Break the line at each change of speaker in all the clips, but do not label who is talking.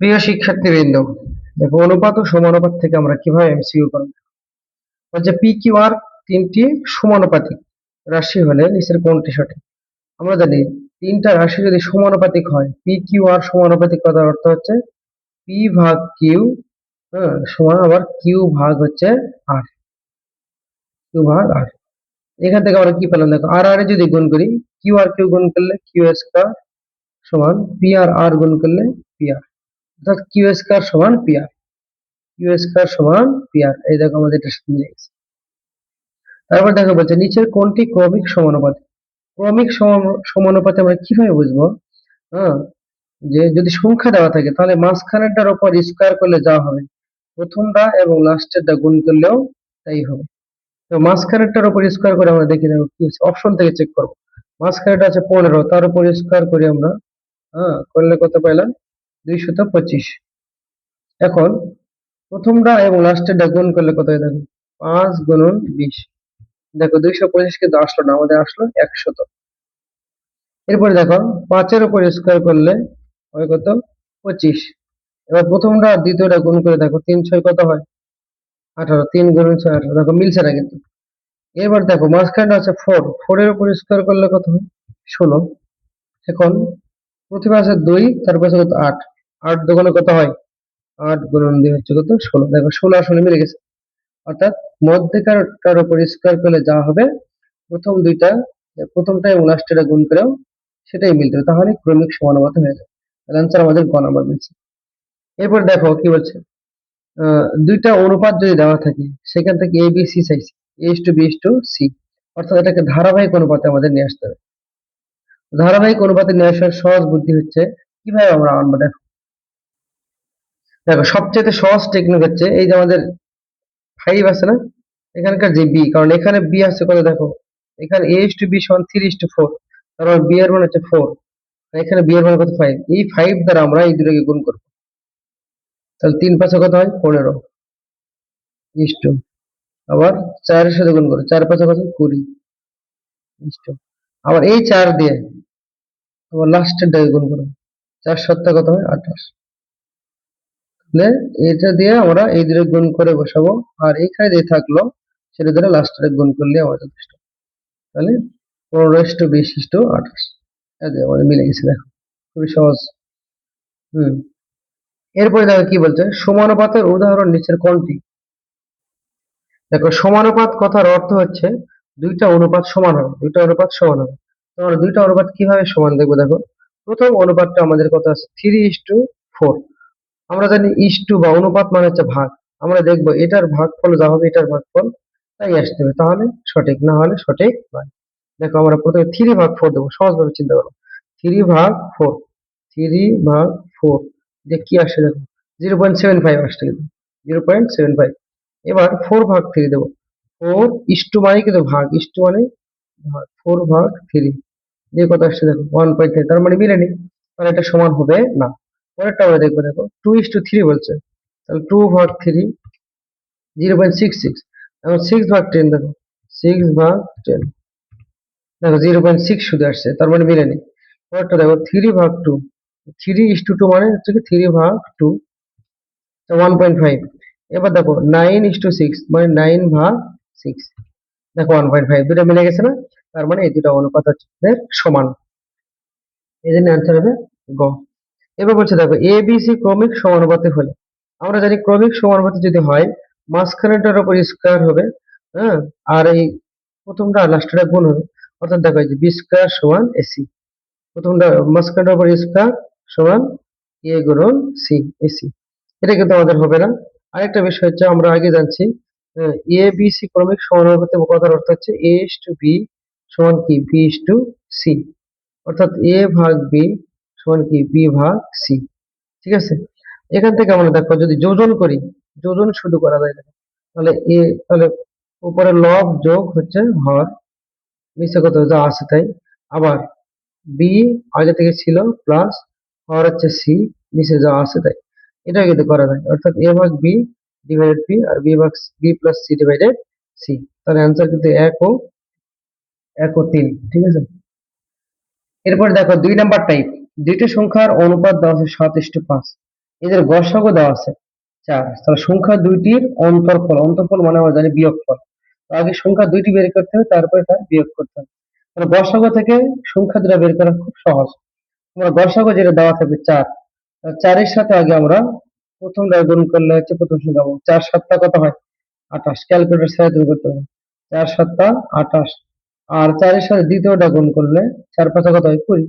প্রিয় শিক্ষার্থীবৃন্দ, দেখো অনুপাত ও সমানুপাত থেকে আমরা কিভাবে এমসিকিউ করব। যে পি কিউ আর তিনটি সমানুপাতিক রাশি হলে নিচের কোনটি সঠিক। আমরা জানি তিনটা রাশি যদি সমানুপাতিক হয়, পি কিউ আর সমানুপাতিক কথার অর্থ হচ্ছে পি ভাগ কিউ, হ্যাঁ, সমান আবার কিউ ভাগ হচ্ছে আর, কিউ ভাগ আর। এখান থেকে আমরা কি পেলাম, দেখো আর আর যদি গুণ করি, কিউ আর কিউ গুণ করলে কিউ স্কয়ার সমান পি আর আর গুণ করলে পি আর, অর্থাৎ কিউ স্কয়ার সমান পি আর, কিউ স্কয়ার সমান পি আর। এই দেখো আমাদের এটা মিলে গেছে। তারপর দেখো বলছে নিচের কোনটি ক্রমিক সমানুপাতি। ক্রমিক সমানুপাতে আমরা কিভাবে বুঝবো? হ্যাঁ, যে যদি সংখ্যা দেওয়া থাকে তাহলে মাঝখানেরটার উপর স্কয়ার করলে যা হবে, প্রথমটা এবং লাস্টেরটা গুণ করলেও তাই হবে। তো মাঝখানেরটার উপর স্কয়ার করে আমরা দেখি দেখো কি আছে, অপশন থেকে চেক করবো। মাঝখানেরটা আছে 15, তার উপর স্কয়ার করি আমরা, করলে কত পাইলাম? 225। এখন প্রথমটা এবং লাস্টেরটা গুণ করলে কত হয় দেখো, 5 গুণন 20। দেখো 225 কিন্তু আসলো না, আমাদের আসলো 100। এরপরে দেখো 5-এর উপর স্কয়ার করলে হয় কত, 25। এবার প্রথমটা আর দ্বিতীয়টা গুণ করে দেখো, 3 6 কত হয়, 18। 3 গুণ 6 18, দেখো মিলছে না কিন্তু। এবার দেখো মাঝখানটা আছে 4, 4-এর উপর স্কয়ার করলে কত হয়, 16। এখন প্রথমে আছে 2, তারপর আছে কত 8, 8 দুগুণে কত হয়, 8 গুণন 2 হচ্ছে কত, 16। দেখো 16 আসলে মিলে গেছে। অর্থাৎ মধ্যেকারটার উপর স্কয়ার করলে যা হবে, প্রথম দুইটা, প্রথমটা এবং লাস্টেরটা গুণ করেও সেটাই মিলতে হবে, তাহলে ক্রমিক সমানুপাতে হয়ে যাবে। তাহলে আনসার আমাদের গ নাম্বার মিলছে। এরপর দেখো কি বলছে, দুইটা অনুপাত যদি দেওয়া থাকে, সেখান থেকে এ বি সি চাইছে, A is to B is to C, অর্থাৎ এটাকে ধারাবাহিক অনুপাতে আমাদের নিয়ে আসতে হবে। ধারাবাহিক অনুপাতে নিয়ে আসার সহজ বুদ্ধি হচ্ছে কিভাবে আমরা আনবো। দেখো দেখো সবচেয়ে সহজ টেকনিক হচ্ছে এই যে আমাদের 5 আছে না, এখানকার যে বি, কারণ এখানে বি আছে কত দেখো, এখানে এ ইস টু বি সমান 3:4, তারপর বি এর মান হচ্ছে 4, এখানে বি এর মান কত 5, এই 5 দ্বারা আমরা এই দুটোকে গুণ করবো। তাহলে 3 5 কত হয়, 15 ইস টু, আবার 4 এর সাথে গুণ করো, 4 5 কত, 20 ইস টু, আবার এই 4 দিয়ে আবার লাস্টের টাকে গুণ করো, 4 7 কত হয়, 28। তাহলে এটা দিয়ে আমরা এই দুটো গুণ করে বসাবো, আর এখানে যে থাকলো সেটা ধরে লাস্টের গুণ করলে আমাদের যথেষ্ট। তাহলে 15:20:28, আমাদের মিলে গেছে। দেখো খুবই সহজ। হুম, এরপরে দেখো কি বলছে, সমানুপাতের উদাহরণ নিচের কোনটি। দেখো সমানুপাত কথার অর্থ হচ্ছে দুইটা অনুপাত সমান হবে, দুইটা অনুপাত সমান হবে। তো আমরা দুইটা অনুপাত কিভাবে সমান দেখবো, দেখো প্রথম অনুপাতটা আমাদের কত আছে, 3:4। আমরা জানি ইস টু বা অনুপাত মানে হচ্ছে ভাগ, আমরা দেখবো এটার ভাগফল যা হবে এটার ভাগফল তাই আসতে হবে, তাহলে সঠিক, না হলে সঠিক নয়। দেখো আমরা প্রথমে 3/4 দেবো, সহজভাবে চিন্তা করো, 3/4, 3/4 যে কি আসে দেখো, 0.75 আসছে কিন্তু, 0.75। এবার 4/3 দেবো, 4:, মানে কিন্তু ভাগ, ইস টু মানে ভাগ, 4/3 দিয়ে কত আসছে দেখো, 1.3। তার মানে মিলেনি, তাহলে এটা সমান হবে না। পরেরটা আমরা দেখবো, দেখো 2:3 বলছে, তাহলে 2/3, 0.66। এখন 6/10 দেখো, 6/10 দেখো 0.6 শুধু আসছে, তার মানে মিলেনি। পরেরটা দেখো 3/2, 3:2 মানে হচ্ছে কি 3/2, 1.5। এবার দেখো 9:6 মানে 9/6, দেখো 1.5, দুটো মিলে গেছে না, তার মানে এই দুটো অনুপাত হচ্ছে সমান। এই জন্য অ্যান্সার হবে গ। এবার বলছে দেখো এ বি সি ক্রমিক সমানুপাতে হলে, আমরা জানি ক্রমিক সমানুপাতে যদি হয় মাঝখানেরটার উপর স্কয়ার হবে, হ্যাঁ, আর এই প্রথমটা লাস্টেরটা গুণ হবে। অর্থাৎ দেখো এই যে বি স্কয়ার সমান এসি, প্রথমটা মাঝখানটার উপর স্কয়ার সমান এ গুণন সি, এসি। এটা কিন্তু আমাদের হবে না। আরেকটা বিষয় হচ্ছে আমরা আগে জানছি এ বি সি ক্রমিক সমানুপাতে কথার অর্থ হচ্ছে এ ইস টু বি সমান কি, বি ইস টু সি, অর্থাৎ এ ভাগ বি সমান কি, বি ভাগ সি। ঠিক আছে, এখান থেকে আমরা দেখো যদি যোজন করি, যোজন শুধু করা যায় না, তাহলে এ, তাহলে উপরে লব যোগ হচ্ছে হর, নিচে কত যা আছে তাই, আবার বি আগে থেকে ছিল প্লাস হর হচ্ছে সি, নিচে যা আছে তাই। এটা কিন্তু করা যায়, অর্থাৎ এ ভাগ বি ডিভাইডেড বি, আর বি ভাগ B plus C divided C. তাহলে অ্যান্সার কিন্তু 1 ও 3। ঠিক আছে, এরপর দেখো 2 নাম্বার টাইপ, দুইটি সংখ্যার অনুপাত দেওয়া আছে 7:5। এদের গসাগু দেওয়া আছে 4, তাহলে সংখ্যা দুইটির অন্তরফল, অন্তরফল মানে আমরা জানি বিয়োগফল। তো আগে সংখ্যা দুইটি বের করতে হবে, তারপরে তার বিয়োগ করতে হবে। তাহলে গসাগু থেকে সংখ্যা দুটো বের করা খুব সহজ। আমরা গসাগু যেটা দেওয়া থাকবে 4, 4 এর সাথে আগে আমরা প্রথমটা গুণ করলে হচ্ছে প্রথম সংখ্যা পাবো। 4 7টা কত হয়? 28। ক্যালকুলেটর ছাড়া তুমি করতে হবে। 4 7টা 28, আর 4 এর সাথে দ্বিতীয়টা গুণ করলে 4 5 কত হয়? 20।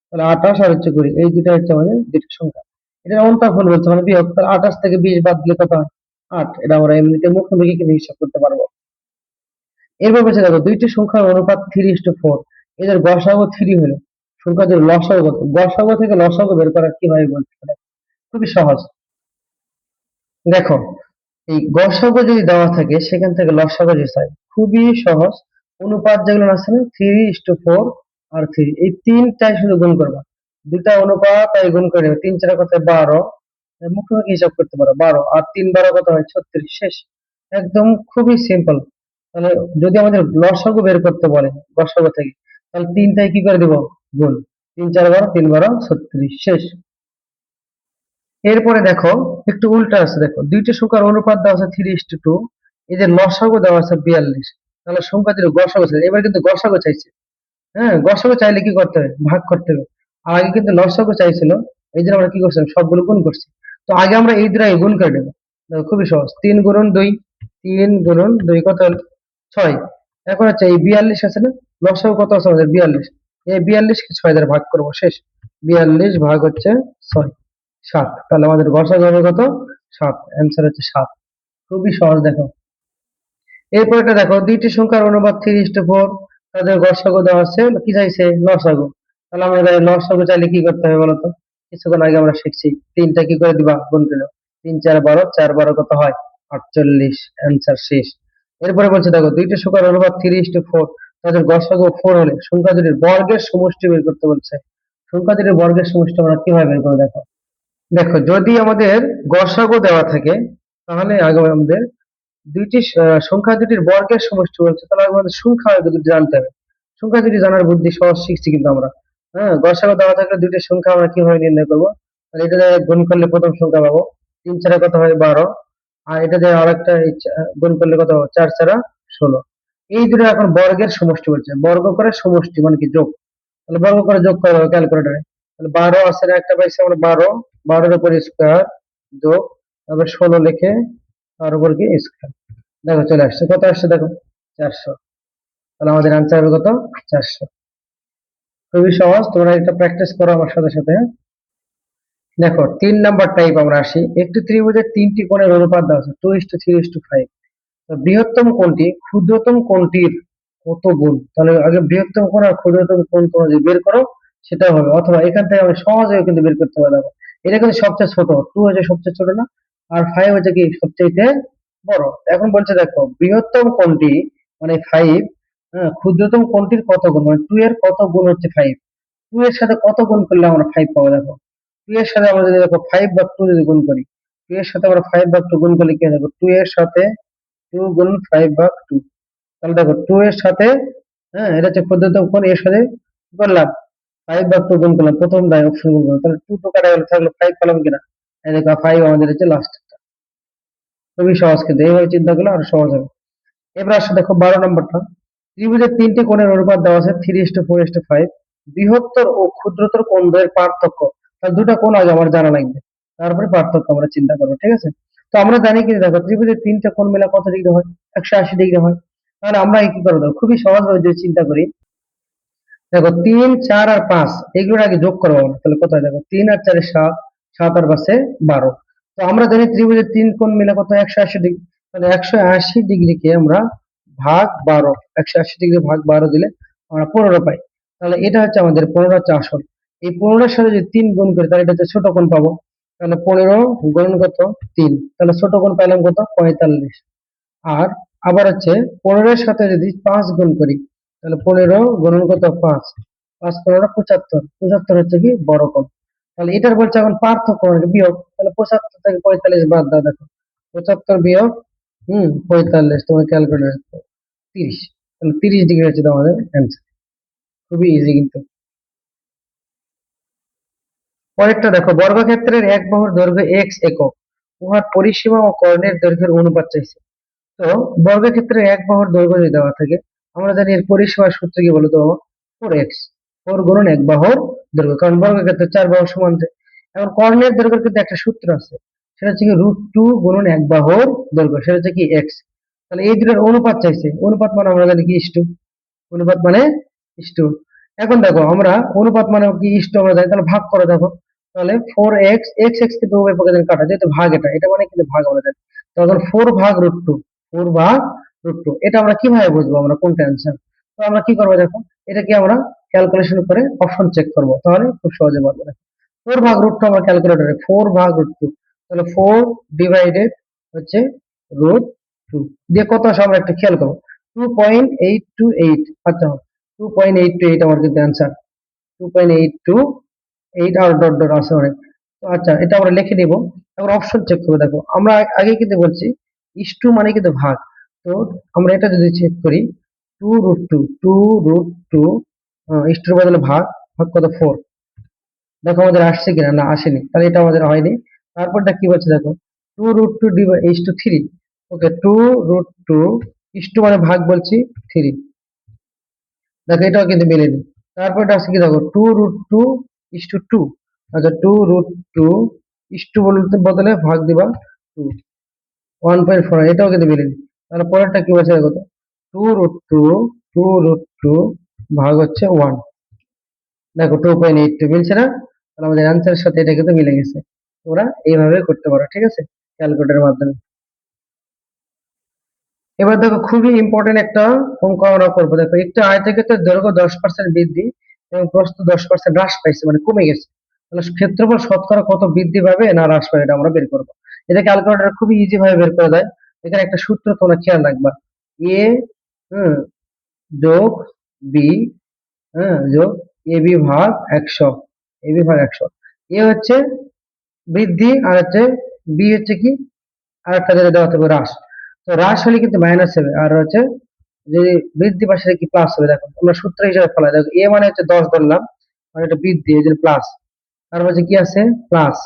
তাহলে 28 আর হচ্ছে 20, এই দুটো হচ্ছে আমাদের দুটো সংখ্যা। এটা অন্তঃফল বলছে মানে বিয়োগ। তাহলে 28 থেকে 20 বাদ দিলে কত হয়? 8। এটা আমরা এমনিতে মুখোমুখি কিন্তু হিসাব করতে পারবো। এরপর বলছে দেখো দুইটি সংখ্যার অনুপাত 3:4, এদের গসাগু 3 হলে সংখ্যা দুটির লসাগু কত? গসাগু থেকে লসাগু বের করা কিভাবে বলতে পারে? খুবই সহজ। দেখো এই গসাগু যদি দেওয়া থাকে সেখান থেকে লসাগু যে চাই, খুবই সহজ। অনুপাত যেগুলো আছে না 3:4 আর 3, এই তিনটাই শুধু গুণ করবা। দুটা অনুপাত তাই গুণ করে নেবে। 3 4 কত হয়? 12। মুখোমুখি হিসাব করতে পারো। 12 আর 3 12 কত হয়? 36। শেষ। একদম খুবই সিম্পল। তাহলে যদি আমাদের লসাগু বের করতে বলে গসাগু থেকে, তাহলে তিনটাই কি করে দিব? গুণ। 3 4 12, 3 12 36। শেষ। এরপরে দেখো একটু উল্টা আছে, দেখো দুইটি সংখ্যার অনুপাত দেওয়া আছে 3:2, এদের লসাগু দেওয়া আছে 42। তাহলে সংখ্যা দুটো গসাগু চাইছে, এবার কিন্তু গসাগু চাইছে। হ্যাঁ, গসাগু চাইলে কি করতে হবে? ভাগ করতে হবে। আর আগে কিন্তু লসাগু চাইছিল, এই জন্য আমরা কি করছিলাম? সবগুলো গুণ করছি। তো আগে আমরা এই দুটো গুণ করে নেবো। দেখো খুবই সহজ। 3 গুণন 2, 3 গুণন 2 কত হলো? 6। এখন হচ্ছে এই 42 আছে না, লসাগু কত আছে আমাদের? 42। এই 42 কে 6 দ্বারা ভাগ করবো। শেষ। 42 ভাগ হচ্ছে 6, 7। তাহলে আমাদের গসাগু হবে কত? 7। অ্যান্সার হচ্ছে 7। খুবই সহজ। দেখো এরপরটা দেখো দুইটি সংখ্যার অনুপাত 3:4, তাদের গসাগু দেওয়া আছে, কি চাইছে? লসাগু। তাহলে আমরা লসাগু চাইলে কি করতে হবে বলতো? কিছুক্ষণ আগে আমরা শিখছি, তিনটা কি করে দিবা? গুণ করে দাও। 3 4 12, 4 12 কত হয়? 48। অ্যান্সার শেষ। এরপরে বলছে দেখো দুইটি সংখ্যার অনুপাত 3:4, তাদের গসাগু 4 হলে সংখ্যা দুটির বর্গের সমষ্টি বের করতে বলছে। সংখ্যা দুটির বর্গের সমষ্টি আমরা কিভাবে বের করবো? দেখো দেখো যদি আমাদের গসাগু দেওয়া থাকে, তাহলে আগে আমাদের দুইটি সংখ্যা দুটির বর্গের সমষ্টি বলছে, তাহলে আমাদের সংখ্যা দুটি জানতে হবে। সংখ্যা দুটি জানার বুদ্ধি সহজ শিখছি কিন্তু আমরা। হ্যাঁ, গসাগু দেওয়া থাকলে দুইটি সংখ্যা আমরা কিভাবে নির্ণয় করবো? তাহলে এটা দিয়ে গুণ করলে প্রথম সংখ্যা পাবো। 3 4 কত হয়? 12। আর এটা দিয়ে আরেকটা গুণ করলে কত হবে? 4 4 16। এই দুটো এখন বর্গের সমষ্টি বলছে। বর্গ করে সমষ্টি মানে কি? যোগ। তাহলে বর্গ করে যোগ করা হবে ক্যালকুলেটরে। তাহলে 12 আছে না, একটা পাইছি আমরা 12, 12 এর উপর স্কয়ার যোগ, তারপর 16 লিখে তার উপর কি স্কয়ার। দেখো চলে আসছে। কত আসছে দেখো? 400। তাহলে আমাদের আনসার হবে কত? 400। খুবই সহজ, তোমরা এটা প্র্যাকটিস করো আমার সাথে সাথে। হ্যাঁ? দেখো 3 নাম্বার টাইপ আমরা আসি। একটি ত্রিভুজের তিনটি কোণের অনুপাত দেওয়া আছে 2:3:5। বৃহত্তম কোণটি ক্ষুদ্রতম কোণটির কত গুণ? তাহলে আগে বৃহত্তম কোণ আর ক্ষুদ্রতম কোণ তোমরা যদি বের করো সেটা হবে, অথবা এখান থেকে আমি সহজেও কিন্তু বের করতে পারবো। দেখো এটা কিন্তু সবচেয়ে ছোট, 2 হচ্ছে সবচেয়ে ছোট না, আর 5 হচ্ছে কি সবচেয়ে বড়। এখন বলছে দেখো বৃহত্তম কোণটি মানে 5, হ্যাঁ, ক্ষুদ্রতম কোণটির কত গুণ, মানে 2 এর কত গুণ হচ্ছে 5। 2 এর সাথে কত গুণ করলে আমরা 5 পাবো? দেখো 2 এর সাথে আমরা যদি দেখো 5 ভাগ 2 যদি গুণ করি, 2 এর সাথে আমরা 5 ভাগ 2 গুণ করলে কি হবে? দেখো 2 এর সাথে 2 গুণ 5 ভাগ 2। তাহলে দেখো 2 এর সাথে, হ্যাঁ এটা হচ্ছে ক্ষুদ্রতম কোণ, এর সাথে কি করলাম? 5 ভাগ 2 গুণ করলাম, প্রথম দায় অপশন গুণ করলাম, তাহলে 2 টু কাটা গেল, থাকলো 5 পেলাম কিনা? এই দেখো 5 আমাদের হচ্ছে লাস্ট। খুবই সহজ, কিন্তু এইভাবে চিন্তা করলে আরো সহজ হবে। এবার আসলে দেখো 12 নম্বরটা। ত্রিভুজের তিনটি কোণের অনুপাত দেওয়া আছে 3:4:5। বৃহত্তর ও ক্ষুদ্রতর কোণ দ্বয়ের পার্থক্য। তার দুটো কোণ আগে আমার জানা লাগবে, তারপরে পার্থক্য আমরা চিন্তা করবো। ঠিক আছে? তো আমরা জানি কি, দেখো ত্রিভুজের তিনটা কোণ মিলে কত ডিগ্রি হয়? 180 ডিগ্রি হয়। তাহলে আমরা কি করবো? দেখো খুবই সহজভাবে যদি চিন্তা করি, দেখো 3 4 আর 5 এগুলোর আগে যোগ করবো আমরা। তাহলে কত হয়? দেখো 3 আর 4 7, 7 আর 5 12। তো আমরা জানি ত্রিভুজের তিন কোণ মিলে কত? 180 ডিগ্রি। তাহলে 180 ডিগ্রিকে আমরা ভাগ 12, 180 ডিগ্রি ভাগ 12 দিলে আমরা 15 পাই। তাহলে এটা হচ্ছে আমাদের 15 হচ্ছে আসল। এই 15 এর সাথে যদি 3 গুণ করি তাহলে এটা হচ্ছে ছোট কোণ পাবো। তাহলে 15 গুণ কত? 3। তাহলে ছোট কোণ পাইলাম কত? 45। আর আবার হচ্ছে 15 এর সাথে যদি 5 গুণ করি, তাহলে 15 গুণন কত? 5, 5 15 75, 75 হচ্ছে কি বড় কোণ। তাহলে এটার বলছে এখন পার্থক্য মানে বিয়োগ। তাহলে 75 থেকে 45 বাদ দাও। দেখো 75 বিয়োগ 45, তোমার ক্যালকুলেটর 30। তাহলে 30 ডিগ্রি হচ্ছে তোমাদের অ্যান্সার। খুবই ইজি কিন্তু। পরেরটা দেখো, বর্গক্ষেত্রের এক বাহুর দৈর্ঘ্য x একক, উহার পরিসীমা ও কর্ণের দৈর্ঘ্যের অনুপাত চাইছে। তো বর্গক্ষেত্রের এক বাহুর দৈর্ঘ্য যদি দেওয়া থাকে, আমরা জানি এর পরিসীমার সূত্র কি বলতো, 4x, 4 গুণন এক বাহুর দৈর্ঘ্য, কারণ বর্গক্ষেত্রে 4 বাহু সমান যায়। এখন কর্ণের দৈর্ঘ্যের কিন্তু একটা সূত্র আছে, সেটা হচ্ছে কি √2 গুণন এক বাহুর দৈর্ঘ্য, সেটা হচ্ছে কি x। তাহলে এই দুটোর অনুপাত চাইছে, অনুপাত মানে আমরা জানি কি ইস্টু, অনুপাত মানে ইস্টু। এখন দেখো আমরা অনুপাত মানে কি ইস্টু আমরা জানি, তাহলে ভাগ করে দেখো, তাহলে 4x, x কিন্তু উভয় পক্ষে যদি কাটা যেহেতু ভাগ, এটা মানে কিন্তু ভাগ আমরা জানি, তখন 4 ভাগ √2, 4 ভাগ √2, এটা আমরা কিভাবে বুঝবো আমরা কোনটা অ্যান্সার? তো আমরা কি করবো দেখো, এটাকে আমরা ক্যালকুলেশন করে অপশন চেক করব, তাহলে খুব সহজে পারবো। 4 ভাগ √2 আমরা ক্যালকুলেটরে 4 ভাগ √2, তাহলে 4 ডিভাইডেড হচ্ছে √2 দিয়ে কত আসে আমরা একটু খেয়াল করবো, 2.828। আচ্ছা, 2.828 আমার কিন্তু অ্যান্সার, 2.828 আর ডট ডট আছে অনেক। তো আচ্ছা, এটা আমরা লিখে নিব। এখন অপশন চেক করে দেখো, আমরা আগে কিন্তু বলছি ইস্টু মানে কিন্তু ভাগ। তো আমরা এটা যদি চেক করি, 2 √2 ইস্টুর বদলে ভাগ, ভাগ কত 4, দেখো আমাদের আসছে কিনা, না আসেনি, তাহলে এটা আমাদের হয়নি। তারপরটা কি বলছে দেখো, 2 √2 ইস্টু 3, ওকে 2 √2 ইস্টু মানে ভাগ বলছি 3, দেখো এটাও কিন্তু মিলেনি। তারপরটা আছে কি দেখো, 2 √2 ইস্টু 2, আচ্ছা 2 √2 ইস্টু বলতে বদলে ভাগ দিবা 2, 1.4, এটাও কিন্তু মিলেনি। তাহলে পরেরটা কি বলছে দেখো তো, 2 √2, 2 √2 ভাগ হচ্ছে 1, দেখো 2.82 মিলছে না? তাহলে আমাদের অ্যান্সারের সাথে এটা কিন্তু মিলে গেছে। তোমরা এইভাবে করতে পারো, ঠিক আছে, ক্যালকুলেটরের মাধ্যমে। এবার দেখো খুবই ইম্পর্টেন্ট একটা অঙ্ক আমরা করবো। দেখো একটা আয়তক্ষেত্রের দৈর্ঘ্য 10% বৃদ্ধি এবং প্রস্থ 10% হ্রাস পাইছে, মানে কমে গেছে, তাহলে ক্ষেত্রফল শতকরা কত বৃদ্ধি পাবে না হ্রাস পাবে, এটা আমরা বের করবো। এটা ক্যালকুলেটর খুবই ইজি ভাবে বের করা যায়। এখানে একটা সূত্র তোমরা খেয়াল রাখবা, এ যোগ বি যোগ এ বি ভাগ 100, এ বি ভাগ 100, এ হচ্ছে বৃদ্ধি আর হচ্ছে বি হচ্ছে কি আর একটা যেটা দেওয়া থাকবে হ্রাস। তো হ্রাস হলে কিন্তু মাইনাস হবে, আর হচ্ছে যদি বৃদ্ধি পাশে কি প্লাস হবে। দেখো আমরা সূত্র হিসাবে ফেলাই, দেখো এ মানে হচ্ছে 10 ধরলাম, আর এটা বৃদ্ধি এই জন্য প্লাস, তার মধ্যে কি আছে প্লাস,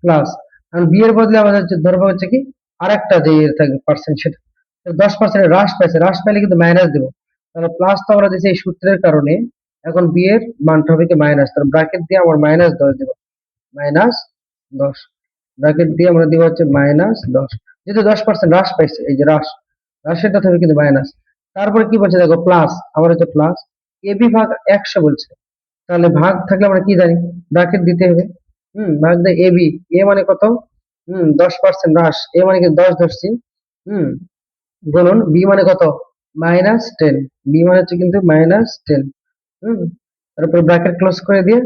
প্লাস, আর বি এর বদলে আমাদের হচ্ছে ধরবো হচ্ছে কি আরেকটা যে ইয়ে থাকবে পার্সেন্ট, সেটা 10% হ্রাস পাইছে, হ্রাস পাইলে কিন্তু মাইনাস দেবো, তাহলে প্লাস তো আমরা দিচ্ছি এই সূত্রের কারণে। এখন বি এর মানটা হবে কি মাইনাস, তাহলে ব্র্যাকেট দিয়ে আমার -10 দেবো, -10, ব্র্যাকেট দিয়ে আমরা দিব হচ্ছে -10, যেহেতু 10% হ্রাস পাইছে, এই যে হ্রাস, হ্রাসেরটা হবে কিন্তু মাইনাস। তারপরে কি বলছে দেখো প্লাস, আবার হচ্ছে প্লাস, এ বি ভাগ 100 বলছে, তাহলে ভাগ থাকলে আমরা কি জানি ব্র্যাকেট দিতে হবে। ভাগ দিয়ে এ বি, এ মানে কত, 10% হ্রাস, এ মানে কি 10 ধরছি, হুম গুণন বি মানে কত -10, বি মানে হচ্ছে কিন্তু -10, হুম তারপরে ব্র্যাকেট ক্লোজ করে দিয়ে,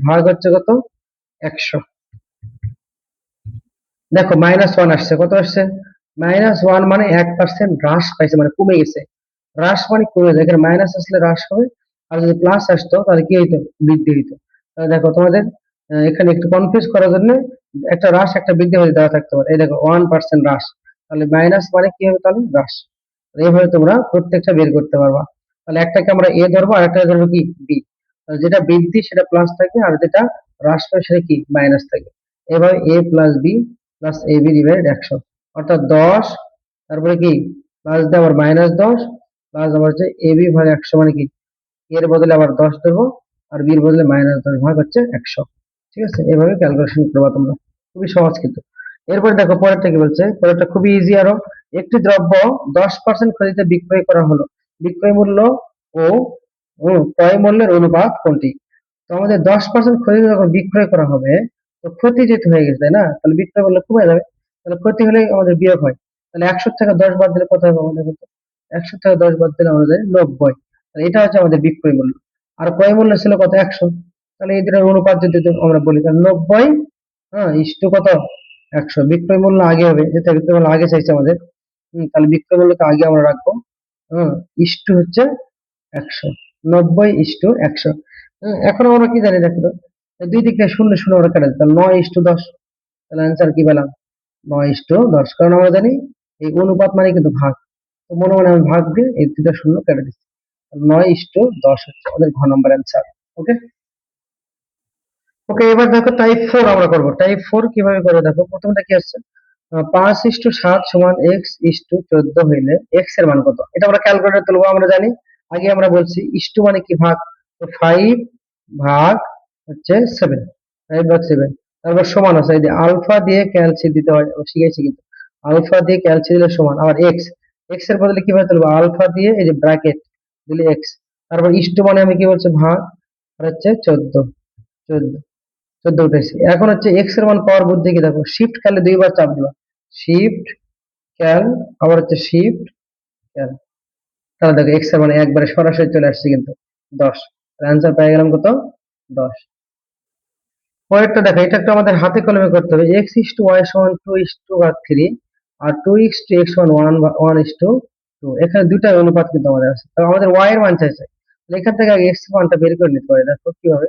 ভাগ হচ্ছে কত 100। দেখো -1 আসছে, কত আসছে -1, মানে 1% হ্রাস পাইছে, মানে কমে গেছে। হ্রাস মানে কমে যায়, এখানে মাইনাস আসলে হ্রাস হবে, আর যদি প্লাস আসতো তাহলে কি হইতো, বৃদ্ধি হইতো। তাহলে দেখো তোমাদের এখানে একটু কনফিউজ করার জন্য একটা হ্রাস একটা বৃদ্ধি হয়ে দেওয়া থাকতে পারে, এই দেখো 1% হ্রাস, তাহলে মাইনাস মানে কি হবে, তাহলে হ্রাস। এইভাবে তোমরা প্রত্যেকটা বের করতে পারবা। তাহলে একটাকে আমরা এ ধরবো আর একটা ধরবো কি বি, যেটা বৃদ্ধি সেটা প্লাস থাকে, আর যেটা হ্রাস পায় সেটা কি মাইনাস থাকে। এবার এ plus B plus A B divide 100, অর্থাৎ 10, তারপরে কি প্লাস দিয়ে আবার -10, প্লাস আবার হচ্ছে এ বি ভাগ 100, মানে কি এর বদলে আবার 10 ধরবো, আর বির বদলে -10 ভাগ হচ্ছে 100। ঠিক আছে, এভাবে ক্যালকুলেশন করবা তোমরা, খুবই সহজ কিন্তু। এরপরে দেখো পরেরটা কি বলছে, পরেরটা খুবই ইজি আরো, একটি দ্রব্য 10% ক্ষতিতে বিক্রয় করা হলো, বিক্রয় মূল্য ও ক্রয় মূল্যের অনুপাত কোনটি? তো আমাদের 10% ক্ষতিতে যখন বিক্রয় করা হবে, তো ক্ষতি যেহেতু হয়ে গেছে তাই না, তাহলে বিক্রয় মূল্য কমে যাবে, তাহলে ক্ষতি হলে আমাদের বিয়োগ হয়, তাহলে 100 থেকে 10 বাদ দিলে কত হবে আমাদের কত, 100 থেকে 10 বাদ দিলে আমাদের 90, তাহলে এটা হচ্ছে আমাদের বিক্রয় মূল্য। আর ক্রয় মূল্য ছিল কত 100, তাহলে এই দুটোর অনুপাত যদি আমরা বলি, তাহলে 90 ইস্টু কত 100, বিক্রয় মূল্য আগে হবে, যেটা বিক্রয় মূল্য আগে চাইছে আমাদের, তাহলে বিক্রয় মূল্যকে আগে আমরা রাখবো, ইস্টু হচ্ছে 100, 90 ইস্টু 100। এখন আমরা কি জানি দেখো তো, দুই দিক থেকে শূন্য শূন্য আমরা কাটা, তাহলে 9 ইস্টু 10, তাহলে অ্যান্সার কি পেলাম 9 ইস্টু 10, কারণ আমরা জানি এই অনুপাত মানে কিন্তু ভাগ, তো মনে মনে আমি ভাগ দিয়ে এই দুটো শূন্য কেটে দিচ্ছি, 9 ইস্টু 10 হচ্ছে আমাদের ঘ নম্বর অ্যান্সার। ওকে, ওকে, এবার দেখো টাইপ 4 আমরা করব। টাইপ 4 কিভাবে করব দেখো, প্রথমটা কি আসছে, 5:7 সমান x:14 হইলে x এর মান কত, এটা আমরা ক্যালকুলেটর তুলবো। আমরা জানি আগে আমরা বলছি ইস্টু মানে কি ভাগ, তো 5 ভাগ হচ্ছে 7, 5 ভাগ 7, তারপর সমান আছে, এই যে আলফা দিয়ে ক্যালসি দিতে হয়, আমরা শিখেছি কিন্তু আলফা দিয়ে ক্যালসি দিলে সমান, আবার x, x এর বদলে কিভাবে তুলবো, আলফা দিয়ে এই যে ব্র্যাকেট দিলে x, তারপর ইস্টু মানে আমি কি বলছি ভাগ, আর হচ্ছে 14, 14 উঠেছে। এখন হচ্ছে এক্স এর মান পাওয়ার বুদ্ধি কি দেখো, শিফট ক্যালে দুইবার চাপ দিবা, শিফট ক্যাল, আবার হচ্ছে শিফট ক্যাল, তাহলে দেখো এক্স এর মানে একবারে সরাসরি চলে আসছে কিন্তু 10, অ্যান্সার পেয়ে গেলাম কত, 10। পরেরটা দেখো, এটা একটু আমাদের হাতে কলমে করতে হবে, এক্স ইস টু ওয়াই সমান 2:3 আর 2x টু এক্স সমান 1:2, এখানে দুইটা অনুপাত কিন্তু আমাদের আছে, তো আমাদের ওয়াই এর মান চাইছে, তাহলে এখান থেকে আগে এক্স এর মানটা বের করে নিতে হবে। দেখো কিভাবে,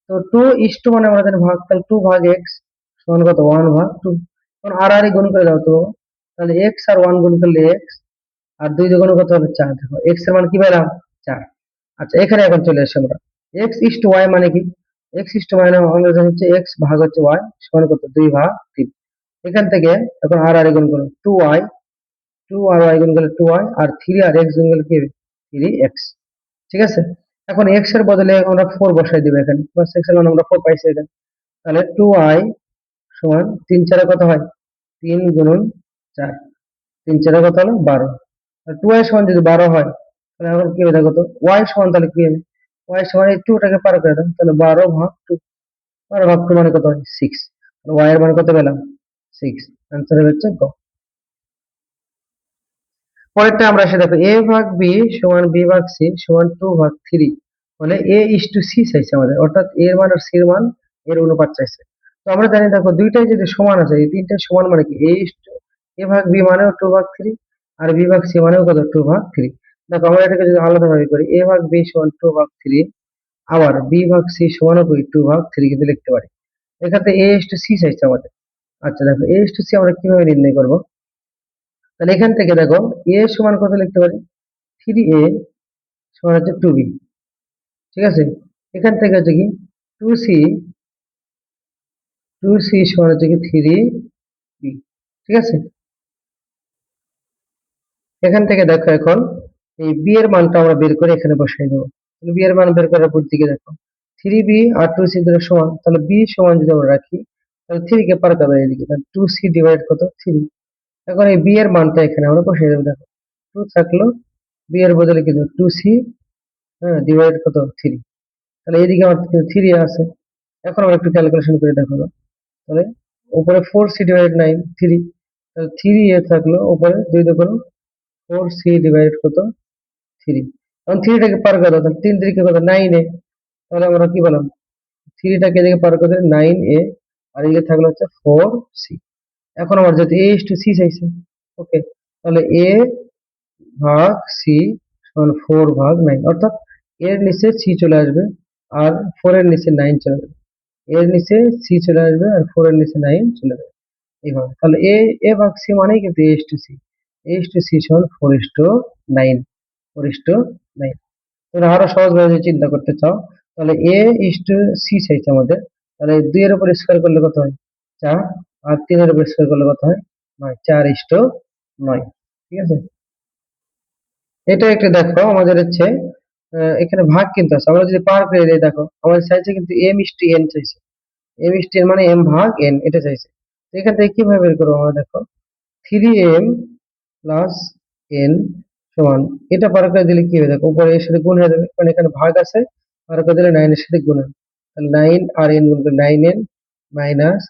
তো 2:, মানে আমরা জানি ভাগ, তাহলে 2 ভাগ এক্স সমান কত, 1 ভাগ 2, এখন আর আর গুণ করে দাও তো, তাহলে এক্স আর 1 গুণ করলে এক্স, আর 2 দিয়ে গুণ কত হবে 4, দেখো এক্স এর মান কি পেলাম 4। আচ্ছা, এখানে এখন চলে আসি আমরা, এক্স ইস টু ওয়াই মানে কি, এক্স ইস টু ওয়াই আমরা জানি হচ্ছে এক্স ভাগ হচ্ছে ওয়াই সমান কত, 2 ভাগ 3, এখান থেকে এখন আর আর গুণ করো, 2y, 2 আর y গুণ করলে 2y, আর 3 আর x গুণ করলে কি হবে 3x, ঠিক আছে। এখন x এর বদলে আমরা 4 বসাই দিব এখানে, প্লাস x এর মান আমরা 4 পাইছি এখানে, তাহলে 2y সমান 3 4 কত হয়, 3 গুণন 4, 3 4 কত হলো 12, আর 2y সমান যদি 12 হয়, তাহলে এখন কি হবে দেখো তো, y সমান তাহলে কি হবে, y সমান এই 2 টাকে পার করে দাও, তাহলে 12 ভাগ 2, 12 ভাগ 2 মানে কত হয় 6, আর y এর মান কত পেলাম 6, आंसर হচ্ছে গ। পরেরটা আমরা এসে দেখো, a ভাগ b সমান b ভাগ c সমান 2 ভাগ 3, মানে a ইস টু c চাইছে আমাদের, অর্থাৎ a এর মান আর c এর মান এর অনুপাত চাইছে। তো আমরা জানি দেখো দুইটাই যদি সমান আছে, এই তিনটাই সমান মানে কি, a ইস টু a ভাগ b মানেও 2 ভাগ 3, আর b ভাগ c মানেও কত 2 ভাগ 3। দেখো আমরা এটাকে যদি আলাদা ভাবে করি, a ভাগ b সমান 2 ভাগ 3, আবার b ভাগ c সমানও করি 2 ভাগ 3 কিন্তু লিখতে পারি। এখানে a ইস টু c চাইছে আমাদের। আচ্ছা দেখো a ইস টু c আমরা কিভাবে নির্ণয় করব, তাহলে এখান থেকে দেখো a সমান কত লিখতে পারি, 3a সমান হচ্ছে 2b, ঠিক আছে। এখান থেকে হচ্ছে কি 2c, 2c সমান হচ্ছে কি 3b, ঠিক আছে। এখান থেকে দেখো এখন এই b এর মানটা আমরা বের করে এখানে বসাই দেবো, তাহলে b এর মান বের করার পদ্ধতি দেখো, 3b আর 2c দুটো সমান, তাহলে b সমান যদি আমরা রাখি, তাহলে 3 কে পার করবে এদিকে, তাহলে 2c ডিভাইড কত 3, এখন এই b এর মানটা এখানে আমরা বসিয়ে দেবো, দেখো 2 থাকলো, b এর বদলে কি দেবো 2c, হ্যাঁ ডিভাইড কত 3, তাহলে এদিকে আমার 3 আছে। এখন আমরা একটু ক্যালকুলেশন করে দেখো, তাহলে উপরে 4c ডিভাইড 9 3, তাহলে 3a থাকলো, উপরে 2 দিয়ে করো 4c ডিভাইড কত 3, এখন 3 টাকে পার করে দাও, তাহলে 3 3 কত 9a, তাহলে আমরা কি বললাম 3 টাকে এদিকে পার করে 9a, আর এদিকে থাকলো হচ্ছে 4c। এখন আমার যদি a is to c চাইছে, ওকে, তাহলে a ভাগ c সমান 4 ভাগ 9, অর্থাৎ এর নিচে c চলে আসবে আর 4 এর নিচে 9 চলে যাবে, এর নিচে c চলে আসবে আর 4 এর নিচে 9 চলে যাবে, এইভাবে। তাহলে a ভাগ c মানেই কিন্তু a is to c, a is to c সমান 4:9, 4:9। তোমরা আরো সহজ ভাবে যদি চিন্তা করতে চাও, তাহলে a is to c চাইছে আমাদের, তাহলে 2 এর উপর স্কয়ার করলে কত হয় 4, আর 3 এর উপর স্কয়ার করলে কত হয় 9, 4:9, ঠিক আছে। এটা একটা দেখো আমাদের হচ্ছে এখানে ভাগ কিন্তু আছে, আমরা যদি পার করে দিই দেখো আমাদের চাইছে কিন্তু m is to n চাইছে, m is to n মানে m ভাগ n এটা চাইছে। তো এখান থেকে কিভাবে বের করবো আমরা দেখো, 3m প্লাস n সমান, এটা পার করে দিলে কি হবে দেখো, উপরে এর সাথে গুণ হয়ে যাবে, কারণ এখানে ভাগ আছে, পার করে দিলে 9 এর সাথে গুণ হবে, তাহলে 9 আর n গুণ করলে 9n মাইনাস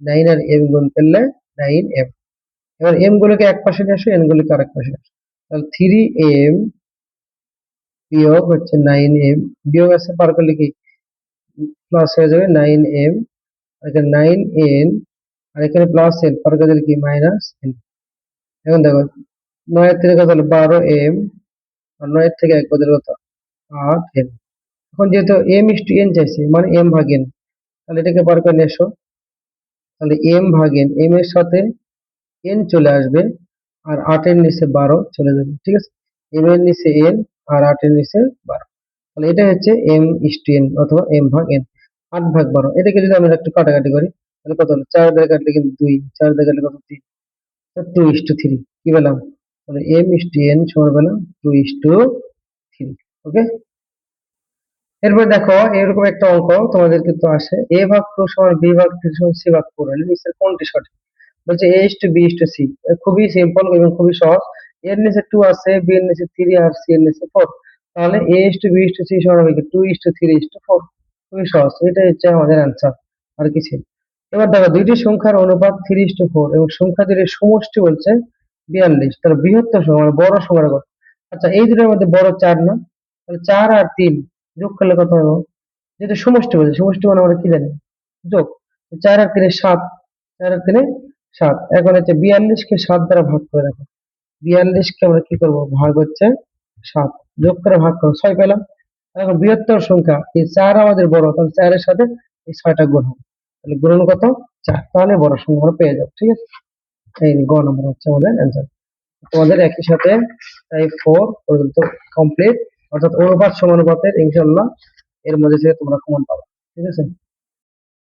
9 আর m গুণ করলে 9m, এবার m গুলোকে এক পাশে নিয়ে আসো, n গুলোকে আরেক পাশে নিয়ে আসো, তাহলে 3m বিয়োগ হচ্ছে 9m, বিয়োগ আছে পার করলে কি প্লাস হয়ে যাবে 9m, আর এখানে 9n, আর এখানে প্লাস n পার করে দিলে কি মাইনাস n। এখন দেখো 9 এর থেকে কত হলো 12m, আর 9 এর থেকে 1 বদলে কত 8m। এখন যেহেতু m is to n চাইছে মানে m ভাগ n, তাহলে এটাকে বার করে নিয়ে এসো, তাহলে m ভাগ n, m এর সাথে n চলে আসবে, আর 8 এর নিচে 12 চলে যাবে, ঠিক আছে। m এর নিচে n আর 8 এর নিচে 12, তাহলে এটা হচ্ছে m is to n অথবা m ভাগ n। 8/12। এটাকে যদি আমরা একটু কাটাকাটি করি তাহলে কত হলো? 4 দিয়ে কাটলে কিন্তু 2, 4 দিয়ে কাটলে কত? 3। 2:3 কি পেলাম? তাহলে m/n সমান পেলাম 2:3। ওকে, এরপর দেখো এরকম একটা অঙ্ক তোমাদের কিন্তু আসে, a/2 সমান b/3 সমান c/4 হলে নিচের কোনটি সঠিক? বলছে a:b:c। খুবই সিম্পল এবং খুবই সহজ। এর নিচে 2 আছে, b এর নিচে 3 আর c এর নিচে 4, তাহলে a:b:c সমান হবে কি 2:3:4। খুবই সহজ, এটাই হচ্ছে আমাদের অ্যান্সার, আর কিছু না। এবার দেখো দুইটি সংখ্যার অনুপাত 3:4 এবং সংখ্যা দুটির সমষ্টি বলছে 42, তাহলে বৃহত্তর সংখ্যা মানে বড় সংখ্যাটা কত? আচ্ছা, এই দুটোর মধ্যে বড় 4 না? তাহলে 4 আর 3 যোগ করলে কত হবে? যেহেতু সমষ্টি বলছে, সমষ্টি মানে আমরা কি জানি? যোগ। 4 আর 3 7, 4 আর 3 7। এখন হচ্ছে 42 কে 7 দ্বারা ভাগ করে দেখো, 42 কে আমরা কি করব? ভাগ হচ্ছে 7, যোগ করে ভাগ করো 6 পেলাম। এখন বৃহত্তর সংখ্যা এই 4 আমাদের বড়, তাহলে 4 এর সাথে এই 6টা গুণ হবে, তাহলে গুণন কত? 4, তাহলে বড় সংখ্যা আমরা পেয়ে যাবো। ঠিক আছে, এই গ নাম্বার হচ্ছে আমাদের অ্যান্সার। তোমাদের একই সাথে টাইপ 4 পর্যন্ত কমপ্লিট, অর্থাৎ অনুপাত সমানুপাতের ইনশাআল্লাহ এর মধ্যে থেকে তোমরা কমন পাবে। ঠিক আছে।